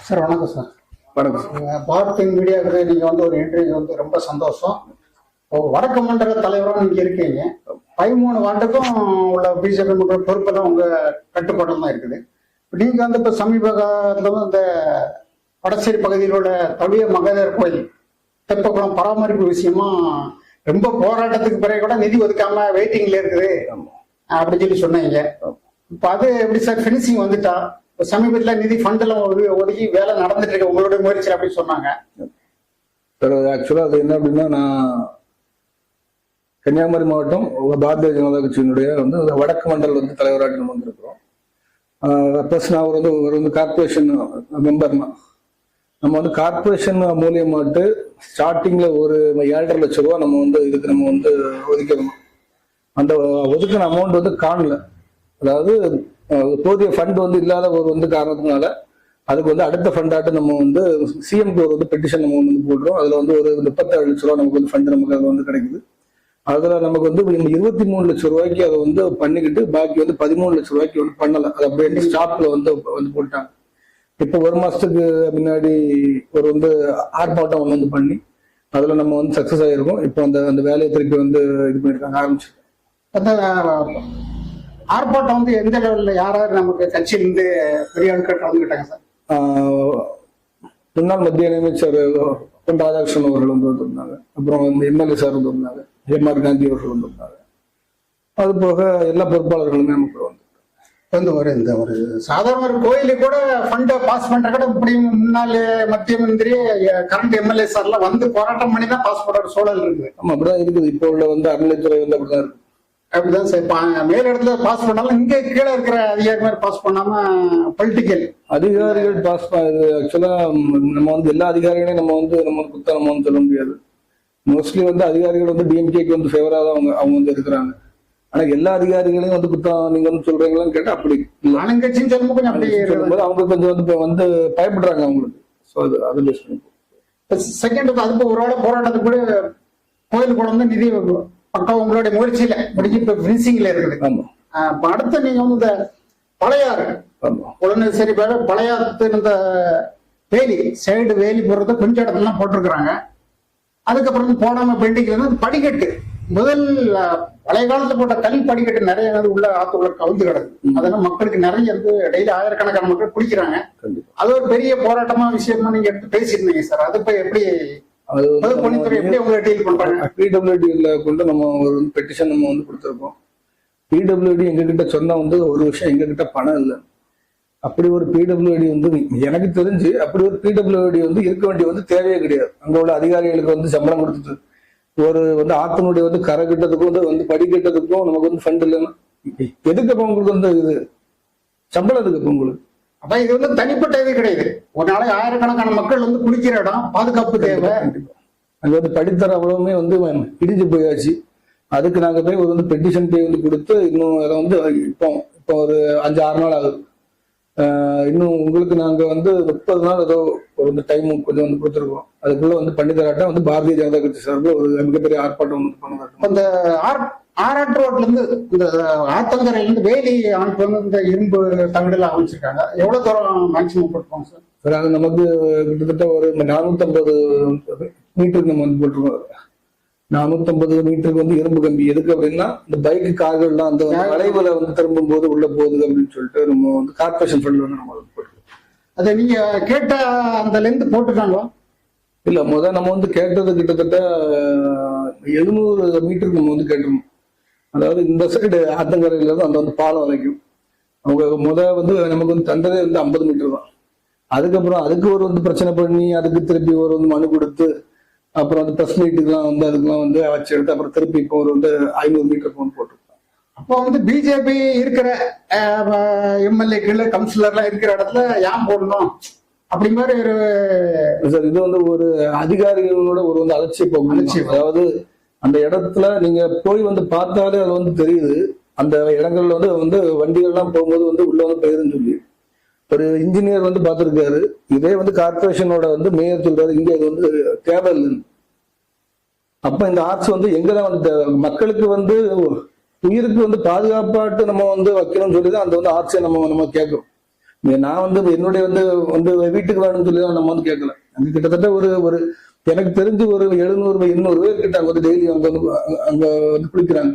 Sir வணக்கம் sir. வணக்கம். பாரத் மீடியாவுக்கு நீங்கள் வந்து ஒரு இன்டர்வியூ வந்து ரொம்ப சந்தோஷம். வடக்கு மண்டல தலைவராக நீங்கள் இருக்கீங்க. 13 வார்டுக்கும் உள்ள பிஜேபி பொறுப்பெல்லாம் உங்கள் கட்டுப்பாட்டில் தான் இருக்குது. நீங்கள் வந்து இப்போ சமீப காலத்தில் இந்த வடசேரி பகுதியில் உள்ள தவிய மகதேர் கோயில் தெப்பக்குளம் பராமரிப்பு விஷயமா ரொம்ப போராட்டத்துக்கு பிறகு கூட நிதி ஒதுக்காம வெயிட்டிங்ல இருக்குது அப்படின்னு சொல்லி சொன்னீங்க. இப்போ அது எப்படி சார் ஃபினிஷிங் வந்துட்டா? சமீபத்தில் நிதி ஃபண்ட் எல்லாம் ஒதுக்கி வேலை நடந்துட்டு இருக்கு உங்களுடைய முயற்சி அப்படின்னு சொன்னாங்க. ஆக்சுவலா அது என்ன அப்படின்னா, நான் கன்னியாகுமரி மாவட்டம் பாரதிய ஜனதா கட்சியினுடைய வந்து வடக்கு மண்டல் வந்து தலைவராக நம்ம வந்திருக்கிறோம். ப்ளஸ் நான் ஒரு கார்பரேஷன் மெம்பர்னா நம்ம வந்து கார்பரேஷன் மூலியமாட்டு ஸ்டார்டிங்ல ஒரு 7.5 லட்சம் ரூபா நம்ம வந்து இதுக்கு நம்ம வந்து ஒதுக்கணும். அந்த ஒதுக்கின அமௌண்ட் வந்து காணல, அதாவது போதிய ஃபண்ட் வந்து இல்லாத ஒரு வந்து காரணத்தினால அதுக்கு வந்து அடுத்த ஃபண்டாட்டு நம்ம வந்து சிஎம்க்கு ஒரு வந்து பெட்டிஷன் நம்ம வந்து போடுறோம். அதுல வந்து ஒரு 37 லட்ச ரூபா நமக்கு வந்து ஃபண்ட் நமக்கு அது வந்து கிடைக்குது. அதுல நமக்கு வந்து 23 லட்சம் ரூபாய்க்கு அதை வந்து பண்ணிக்கிட்டு பாக்கி வந்து 13 லட்சம் ரூபாய்க்கு வந்து பண்ணல. அது அப்படியே ஸ்டாப்ல வந்து போட்டாங்க. இப்போ ஒரு மாசத்துக்கு முன்னாடி ஒரு வந்து ஆர்ப்பாட்டம் ஒன்று வந்து பண்ணி அதுல நம்ம வந்து சக்சஸ் ஆகிருக்கோம். இப்போ அந்த வேலையை திருப்பி வந்து இது பண்ணிருக்காங்க, ஆரம்பிச்சிருக்காங்க. ஆர்ப்பாட்டம் வந்து எந்த லெவலில் யாராவது நமக்கு கட்சியிலிருந்து பெரிய ஆட்கள் கலந்துக்கிட்டாங்க சார்? முன்னாள் மத்திய அமைச்சர் பொன் ராதாகிருஷ்ணன் அவர்கள் வந்து வந்திருந்தாங்க. அப்புறம் வந்து எம்எல்ஏ சார் வந்து வந்தாங்க, எம்ஆர் காந்தி அவர்கள் வந்திருந்தாங்க. அது போக எல்லா பொறுப்பாளர்களுமே நமக்கு வந்து ஒரு சாதாரண ஒரு கோயிலுக்கு கூட ஃபண்டை பாஸ் பண்ற கூட இப்படி முன்னாள் மத்திய மந்திரி கரண்ட் எம்எல்ஏ சார்லாம் வந்து போராட்டம் பண்ணி தான் பாஸ் பண்ற சூழல் இருக்குது. ஆமா, அப்படிதான் இருக்குது. இப்போ உள்ள வந்து அறநிலைத்துறை வந்து அப்படிதான் இருக்கு. அப்படிதான் சார். மேல இடத்துல பாஸ் பண்ணாலும் இங்க கீழே இருக்கிற அதிகாரி மாதிரி பாஸ் பண்ணாம பொலிட்டிக்கல் அதிகாரிகள் பாஸ் ஆக்சுவலா நம்ம வந்து எல்லா அதிகாரிகளையும் நம்ம குத்தா நம்ம வந்து சொல்ல முடியாது. மோஸ்ட்லி வந்து அதிகாரிகள் வந்து டிஎம்கேக்கு வந்து ஃபேவரா தான் அவங்க வந்து இருக்கிறாங்க. ஆனா எல்லா அதிகாரிகளையும் வந்து குத்தா நீங்க வந்து சொல்றீங்களான்னு கேட்டா அப்படி ஆளுங்கட்சின்னு சொல்லும்போது கொஞ்சம் அப்படி சொல்லும்போது அவங்க கொஞ்சம் வந்து பயப்படுறாங்க அவங்களுக்கு. ஸோ அது செகண்ட் அதுக்கு ஒரு வேளை போராட்டத்துக்கு கூட கோயில் கூட வந்து நிதி பக்கம் உங்களுடைய முயற்சியில முடிஞ்சு இப்ப பினிஷிங்ல இருக்குது. அடுத்து நீங்க வந்து இந்த பழையாறு உடனே சரி பழையாறு இந்த வேலி சைடு வேலி போடுறத கொஞ்சம் இடத்துலாம் போட்டிருக்கிறாங்க. அதுக்கப்புறம் போடாம பெண்டிங்ல இருந்து படிக்கட்டு முதல் பழைய காலத்துல போட்ட கல் படிக்கட்டு நிறைய உள்ள ஆத்துக்குள்ள கவுந்து கிடக்கு. அதெல்லாம் மக்களுக்கு நிறைய வந்து டெய்லி ஆயிரக்கணக்கான மக்கள் குடிக்கிறாங்க. அது ஒரு பெரிய போராட்டமா விஷயமா நீங்க எடுத்து பேசியிருந்தீங்க சார். அது இப்ப எப்படி பிடபிள்யூடில கொண்டு நம்ம ஒரு பெட்டிஷன் நம்ம வந்து கொடுத்துருக்கோம். பிடபிள்யூடி எங்க கிட்ட சொன்னா வந்து ஒரு விஷயம், எங்க கிட்ட பணம் இல்லை. அப்படி ஒரு பிடபிள்யூடி வந்து எனக்கு தெரிஞ்சு அப்படி ஒரு பிடபிள்யூடி வந்து இருக்க வேண்டிய வந்து தேவையே கிடையாது. அங்க உள்ள அதிகாரிகளுக்கு வந்து சம்பளம் கொடுத்துட்டு ஒரு வந்து ஆத்தனுடைய வந்து கரை கட்டதுக்கும் வந்து படிக்கட்டதுக்கும் நமக்கு வந்து ஃபண்ட் இல்லைன்னா எதுக்கு அப்ப உங்களுக்கு வந்து இது சம்பளம் எதுக்கு அப்ப உங்களுக்கு? அப்ப இது வந்து தனிப்பட்ட இது கிடையாது. ஒரு நாளைக்கு ஆயிரக்கணக்கான மக்கள் வந்து குளிக்கிற இடம், பாதுகாப்பு தேவை. அங்க வந்து படித்தர அவ்வளவுமே வந்து இடிஞ்சு போயாச்சு. அதுக்கு நாங்க போய் ஒரு வந்து பெட்டிஷன் போய் வந்து கொடுத்து இன்னும் அதை வந்து இப்போ ஒரு 5-6 நாள் ஆகுது. இன்னும் உங்களுக்கு நாங்க வந்து 30 நாள் ஏதோ ஒரு வந்து டைம் கொஞ்சம் வந்து கொடுத்துருக்கோம். அதுக்குள்ள வந்து பண்ணி தராட்டா வந்து பாரதிய ஜனதா கட்சி சார்பில் ஒரு மிகப்பெரிய ஆர்ப்பாட்டம் வந்து பண்ண. அந்த ஆராட்டு ரோட்ல இருந்து இந்த ஆத்தங்கரையில இருந்து வேலி அமைப்பு வந்து இந்த இரும்பு தகடுல அமைச்சிருக்காங்க. எவ்வளவு தூரம் மேக்சிமம் போட்டுருக்கோம் சார்? சார் அது நமக்கு கிட்டத்தட்ட ஒரு 450 மீட்டருக்கு நம்ம வந்து போட்டிருக்கோம். 450 மீட்டருக்கு வந்து இரும்பு கம்பி. எதுக்கு அப்படின்னா இந்த பைக்கு கார்கள்லாம் அந்த வளைவுல வந்து திரும்பும் போது உள்ள போகுது அப்படின்னு சொல்லிட்டு நம்ம வந்து கார்பரேஷன் ஃபண்ட் வந்து நம்ம போட்டுருக்கோம். அதை நீங்க கேட்ட அந்த லென்த் போட்டுருக்காங்களா? இல்ல, நம்ம வந்து கேட்டது கிட்டத்தட்ட 700 மீட்டருக்கு நம்ம வந்து கேட்டிருந்தோம். அதாவது இந்த சைடு ஆத்தங்கரையில இருந்து அந்த வந்து பாலம் வரைக்கும் அவங்க வந்து நமக்கு வந்து தந்ததே வந்து 50 மீட்டர் தான். அதுக்கப்புறம் அதுக்கு ஒரு வந்து பிரச்சனை பண்ணி அதுக்கு திருப்பி ஒரு வந்து மனு கொடுத்து அப்புறம் வந்து பிரஸ் மீட்டுக்குலாம் வந்து அதுக்கெல்லாம் வந்து வச்சு எடுத்து அப்புறம் திருப்பி இப்போ ஒரு வந்து 500 மீட்டர் போட்டுருக்காங்க. அப்போ வந்து பிஜேபி இருக்கிற எம்எல்ஏக்கள் கவுன்சிலர்லாம் இருக்கிற இடத்துல ஏன் போடணும் அப்படி மாதிரி ஒரு சார் இது வந்து ஒரு அதிகாரிகளோட ஒரு வந்து அலட்சிய போகும். அதாவது அந்த இடத்துல நீங்க போய் வந்து பார்த்தாலே அது வந்து தெரியுது. அந்த இடங்கள்ல வந்து வண்டிகள்லாம் போகும்போது வந்து உள்ள வந்து போயிருன்னு சொல்லி ஒரு இன்ஜினியர் வந்து பார்த்துருக்காரு. இதே வந்து கார்பரேஷனோட வந்து மேயர் சொல்றாரு இங்க அது வந்து தேவை இல்லைன்னு. அப்ப இந்த ஆர்ட்ஸ் வந்து எங்கதான் வந்து மக்களுக்கு வந்து உயிருக்கு வந்து பாதுகாப்பாட்டு நம்ம வந்து வைக்கணும்னு சொல்லிதான் அந்த வந்து ஆர்ட்ஸை நம்ம கேட்கிறோம். நான் வந்து என்னுடைய வந்து வீட்டுக்கு வேணும்னு சொல்லி நம்ம வந்து கேட்கல. அங்க கிட்டத்தட்ட ஒரு எனக்கு தெரிஞ்சு ஒரு 700 800 பேர் கிட்ட வந்து டெய்லி அங்க வந்து குளிக்கிறாங்க.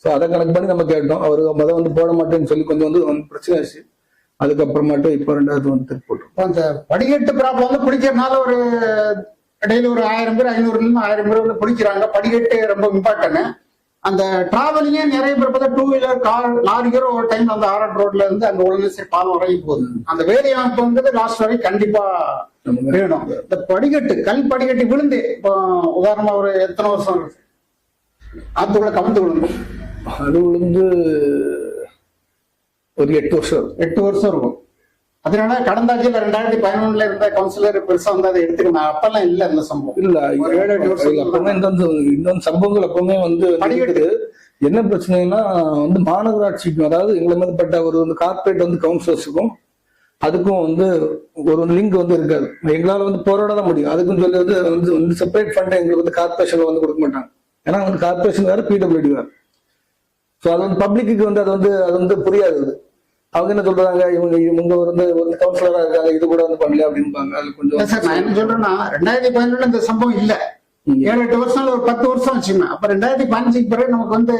ஸோ அதை கணக்கு பண்ணி நம்ம கேட்டோம். அவரு வந்து போட மாட்டேன்னு சொல்லி கொஞ்சம் வந்து பிரச்சனை ஆச்சு. அதுக்கப்புறமாட்டும் இப்போ 2வது வந்து திருப்பி போட்டோம். அந்த படிக்கட்டு ப்ராப்ளம் வந்து குளிக்கிறதுனால ஒரு டெய்லி ஒரு 1000 பேர் 500 பேர் வந்து குளிக்கிறாங்க. படிக்கட்டு ரொம்ப இம்பார்ட்டன்ட். அந்த டிராவலிங்கே நிறைய பேர் பார்த்தா 2 வீலர் கார் லாரிக்கிற ஒரு டைம் அந்த ஆர்ஆர் ரோட்ல இருந்து அங்க ஒழுங்கு பாலம் வரைக்கும் போகுது. அந்த வேலி அமைப்பு வந்து லாஸ்ட் வரை கண்டிப்பா வேணும். இந்த படிக்கட்டு கல் படிக்கட்டு விழுந்து இப்போ உதாரணமா ஒரு எத்தனை வருஷம் ஆத்துக்குள்ள கவுந்து விழுந்து அது விழுந்து ஒரு 8 வருஷம் 8 வருஷம் இருக்கும். அதனால கடந்த ஆட்சியில் 2011 இருந்த கவுன்சிலர் பெருசா வந்து அதை எடுத்துக்கணும். அப்பெல்லாம் இல்ல இந்த சம்பவம் இல்ல. ஒரு 7-8 வருஷம் அப்பவுமே இந்த சம்பவங்கள் அப்பவுமே வந்து படிக்கட்டு என்ன பிரச்சனைனா வந்து மாநகராட்சிக்கும் அதாவது எங்களை மேற்பட்ட ஒரு கார்பரேட் வந்து கவுன்சிலர்ஸுக்கும் அதுக்கும் வந்து ஒரு லிங்க் வந்து இருக்காது. எங்களால வந்து போராட தான் முடியும். அதுக்கும் சொல்லி வந்து செப்பரேட் ஃபண்ட் எங்களுக்கு வந்து கார்பரேஷன்ல வந்து கொடுக்க மாட்டாங்க. ஏன்னா வந்து கார்பரேஷன் வேற பிடபிள்யூடி வேற. ஸோ அது வந்து பப்ளிக்கு வந்து அது வந்து புரியாது. அவங்க என்ன சொல்றாங்க, இவங்க ஒரு கவுன்சிலரா இருக்காங்க, இது கூட வந்து பண்ணல அப்படின்பாங்க. அது கொஞ்சம் சார் நான் என்ன சொல்றேன்னா 2011 இந்த சம்பவம் இல்ல. 7-8 வருஷம் ஒரு 10 வருஷம் வச்சுக்கோங்க. அப்ப 2015 பிறகு நமக்கு வந்து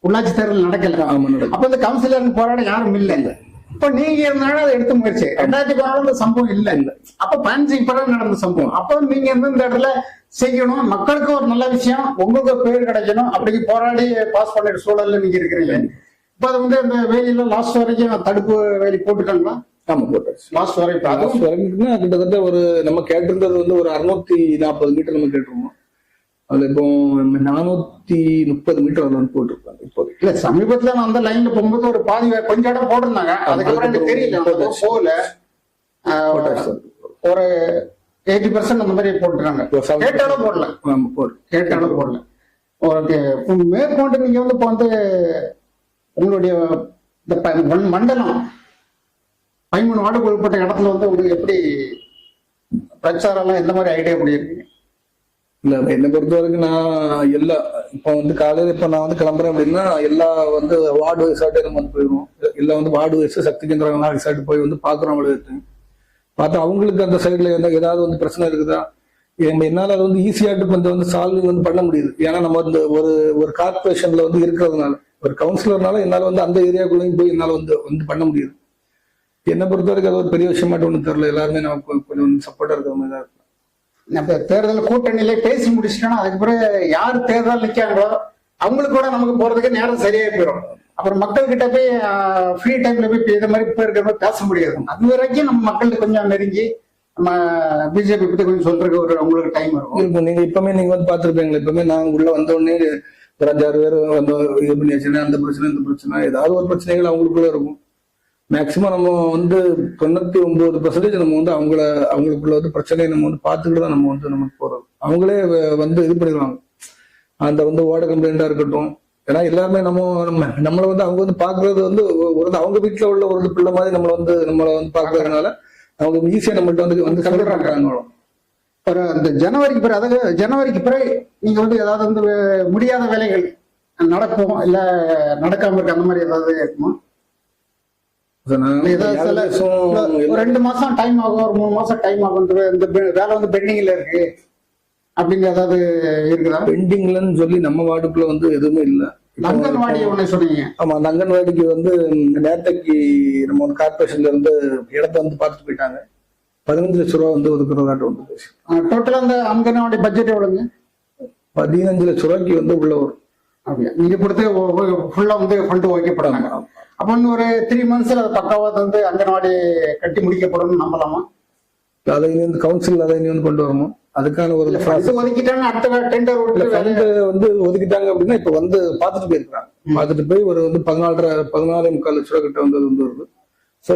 உள்ளாட்சி தேர்தல் நடக்கல. அப்ப இந்த கவுன்சிலர் போராட யாரும் இல்ல. இப்ப நீங்க இருந்தாலும் அதை எடுத்து முயற்சி. 2014 இந்த சம்பவம் இல்ல. அப்ப 15 பிறகு நடந்த சம்பவம். அப்ப நீங்க இருந்து இந்த இடத்துல செய்யணும். மக்களுக்கு ஒரு நல்ல விஷயம், உங்களுக்கு பேர் கிடைக்கணும், அப்படி போராடி பாஸ் பண்ணிற சூழல்ல நீங்க இருக்கிறீங்க. இப்ப அது வந்து அந்த வேலியில லாஸ்ட் வரைக்கும் தடுப்பு வேலி போட்டுட்டாங்களா? ஆமா போட்டாச்சு. லாஸ்ட் வரைக்கும் கிட்டத்தட்ட ஒரு நம்ம கேட்டிருந்தது வந்து ஒரு 640 மீட்டர் நம்ம கேட்டிருந்தோம். அது இப்போ 430 மீட்டர் வந்து போட்டிருக்காங்க. இப்போ இல்ல சமீபத்துல நான் அந்த லைன்ல போகும்போது ஒரு பாதி கொஞ்சம் இடம் போட்டிருந்தாங்க. அதுக்கப்புறம் எனக்கு தெரியல போகல. ஒரு 80% அந்த மாதிரி போட்டுருக்காங்க. கேட்டாலும் போடல. கேட்டாலும் போடல. மேற்கொண்டு நீங்க வந்து இப்போ வந்து உங்களுடைய இந்த மண்டலம் 13 வார்டுக்கு உட்பட்ட இடத்துல வந்து உங்களுக்கு எப்படி பிரச்சாரம் எல்லாம் எந்த மாதிரி ஐடியா பண்ணியிருக்கீங்க? இல்ல என்னை பொறுத்த வரைக்கும் நான் எல்லா இப்போ வந்து காலையில இப்போ நான் வந்து கிளம்புறேன் அப்படின்னா எல்லா வந்து வார்டு வைஸாட்டே நம்ம வந்து போயிடுவோம். எல்லாம் வந்து வார்டு வைஸ் சக்தி கேந்திரம் வைஸாட்டு போய் வந்து பாக்குறோம். அவங்களுக்கு பார்த்தா அவங்களுக்கு அந்த சைட்ல ஏதாவது வந்து பிரச்சனை இருக்குதா, என்னால அது வந்து ஈஸியாட்டு கொஞ்சம் வந்து சால்விங் வந்து பண்ண முடியுது. ஏன்னா நம்ம வந்து ஒரு கார்பரேஷன்ல வந்து இருக்கிறதுனால ஒரு கவுன்சிலர்னால என்னால வந்து அந்த ஏரியாக்குள்ளேயும் போய் என்னால வந்து பண்ண முடியுது. என்னை பொறுத்த வரைக்கும் அது ஒரு பெரிய விஷயமாட்டு ஒன்றும் தெரியல. எல்லாருமே நமக்கு கொஞ்சம் சப்போர்ட்டா இருக்கிற மாதிரி தான் இருக்கும். நம்ம தேர்தல் கூட்டணியில பேசி முடிச்சிட்டோம்னா அதுக்கு பிறகு யார் தேர்தல் நிற்காங்களோ அவங்களுக்கு கூட நமக்கு போறதுக்கு நேரம் சரியா போயிடும். அப்புறம் மக்கள் கிட்ட போய் ஃப்ரீ டைம்ல போய் இந்த மாதிரி இப்ப இருக்கிற மாதிரி பேச முடியாது. அது வரைக்கும் நம்ம மக்களுக்கு கொஞ்சம் நெருங்கி நம்ம பிஜேபி பத்தி கொஞ்சம் சொல்றதுக்கு உங்களுக்கு டைம் இருக்கும். நீங்க இப்பவுமே நீங்க வந்து பாத்துருப்பீங்களா, இப்பவுமே நான் உள்ள வந்த உடனே ஒரு 5-6 பேர் வந்து இது பண்ணியாச்சுன்னா அந்த பிரச்சனை இந்த பிரச்சனை ஏதாவது ஒரு பிரச்சனைகள் அவங்களுக்குள்ள இருக்கும். மேக்சிமம் நம்ம வந்து 99% நம்ம வந்து அவங்களுக்குள்ள வந்து பிரச்சனையை நம்ம வந்து பார்த்துக்கிட்டு தான் நம்ம வந்து நமக்கு போறது. அவங்களே வந்து இது பண்ணிடுவாங்க. அந்த வந்து வார்டு கம்ப்ளைண்டா இருக்கட்டும். ஏன்னா எல்லாருமே நம்மளை வந்து அவங்க வந்து பாக்குறது வந்து அவங்க வீட்டுல உள்ள ஒரு பிள்ளை மாதிரி நம்மளை வந்து பாக்குறதுனால அவங்க ஈஸியா நம்மள்ட்ட வந்து சொல்றாங்க. ஒரு அந்த ஜனவரிக்கு பிறகு அதாவது ஜனவரிக்கு பிறகு நீங்க வந்து ஏதாவது வந்து முடியாத வேலைகள் நடக்கும் இல்ல நடக்காம இருக்கு அந்த மாதிரி ஏதாவது இருக்குமா? ஒரு 2 மாசம் டைம் ஆகும், ஒரு 3 மாசம் டைம் ஆகும், இந்த வேலை வந்து பெண்டிங்ல இருக்கு அப்படின்னு ஏதாவது இருக்குதா? பெண்டிங்லன்னு சொல்லி நம்ம வார்டுக்குள்ள வந்து எதுவுமே இல்லை. அங்கன்வாடி ஒண்ணு சொன்னீங்க. ஆமா, அந்த அங்கன்வாடிக்கு வந்து நேரத்தைக்கு நம்ம வந்து கார்பரேஷன்ல இருந்து இடத்த வந்து பார்த்துட்டு போயிட்டாங்க. 15 லட்சம் ரூபா வந்து ஒதுக்குறதாட்டு வந்து பேசி டோட்டலா அந்த அங்கன்வாடி பட்ஜெட் எவ்வளவுங்க? 15 லட்சம் ரூபாய்க்கு வந்து உள்ள வரும். அப்படியா? நீங்க கொடுத்து ஃபுல்லா வந்து ஃபண்ட் வைக்கப்படாங்க. அப்ப ஒரு 3 மந்த்ஸ்ல அது பக்காவா வந்து அங்கன்வாடி கட்டி முடிக்கப்படும் நம்பலாமா? அதை இனி வந்து கவுன்சில் அதை இனி வந்து கொண்டு வரணும். அதுக்கான ஒரு ஒதுக்கிட்டாங்க. அடுத்த டெண்டர் வந்து ஒதுக்கிட்டாங்க அப்படின்னா இப்ப வந்து பாத்துட்டு போயிருக்காங்க. பாத்துட்டு போய் ஒரு வந்து 14.25 லட்சம் ரூபாய் கிட்ட வந்து வருது. சோ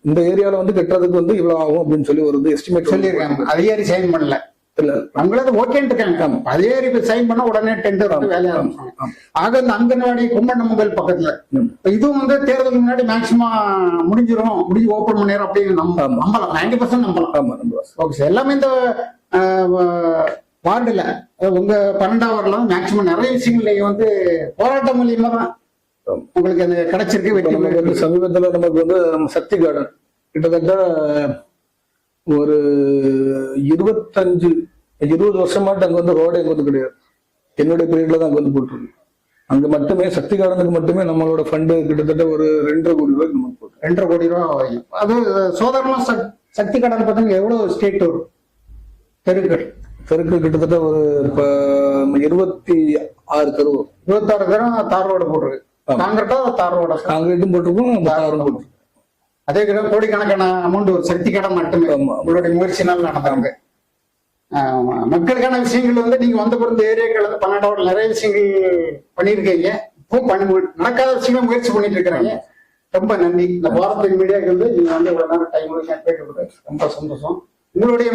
இந்த ஏரியால வந்து கட்டுறதுக்கு வந்து இவ்வளவு ஆகும் அப்படின்னு சொல்லி ஒரு எஸ்டிமேட் சொல்லியிருக்காங்க. அதிகாரி சைன் பண்ணல. இல்ல அவங்களது ஓகேன்னு இருக்காங்க. அதிகாரி சைன் பண்ண உடனே டெண்டர் வந்து வேலையா ஆரம்பிச்சாங்க. ஆக இந்த அங்கன்வாடி கும்பநம்பல் பக்கத்துல இதுவும் வந்து தேர்தலுக்கு முன்னாடி மேக்சிமம் முடிஞ்சு ஓபன் பண்ணிடும் அப்படின்னு நம்பலாம். 90% நம்பலாம். ஓகே, எல்லாமே இந்த வார்டுல உங்க 12ஆம் வார்டுல மேக்சிமம் நிறைய விஷயங்கள் நீங்க வந்து போராட்டம் மூலியமா தான் உங்களுக்கு அந்த கிடைச்சிருக்கு இப்ப வெற்றி நமக்கு வந்து சமீபத்துல நமக்கு வந்து நம்ம சக்தி கார்டன் கிட்டத்தட்ட ஒரு 20 வருஷமாட்டு அங்க வந்து ரோடு எங்க வந்து கிடையாது. என்னுடைய பீரியட்ல தான் அங்க வந்து போட்டுருக்கு. அங்க மட்டுமே சக்தி கார்டனுக்கு மட்டுமே நம்மளோட ஃபண்டு கிட்டத்தட்ட ஒரு 2.5 கோடி ரூபாய்க்கு நமக்கு போட்டு 2.5 கோடி ரூபாய் ஆகும். அது சோதரமா சக்தி கடன் பார்த்தீங்கன்னா எவ்வளவு ஸ்டேட் வரும் தெருக்கள்? தெருக்கு கிட்டத்தட்ட ஒரு 26 தெரு 26 தரம் தார் ரோடு போட்டிருக்கு. காங்கிரட்டா தார் ரோட காங்கிரீட்டும் போட்டிருக்கோம், தாரும் போட்டிருக்கோம். அதே கோடிக்கணக்கான அமௌண்ட் ஒரு சக்தி கடன் மட்டுமே உங்களுடைய முயற்சினால் நடந்தாங்க. மக்களுக்கான விஷயங்கள் வந்து நீங்க வந்த பிறந்த ஏரியாக்கள் வந்து 12 நிறைய விஷயங்கள் பண்ணியிருக்கீங்க. இப்போ நடக்காத விஷயங்கள முயற்சி பண்ணிட்டு இருக்கிறாங்க. ரொம்ப நன்றி. இந்த பாரதிய மீடியாவுக்கு வந்து நீங்க வந்து இவ்வளவு நேரம் டைம் கேட்டு ரொம்ப சந்தோஷம். உங்களுடைய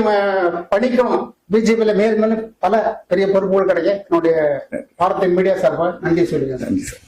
பணிக்கும் பிஜேபியில மேலும் பல பெரிய பொறுப்புகள் கிடைக்க என்னுடைய பாரதிய மீடியா சார்பாக நன்றி சொல்லுங்க. நன்றி சார்.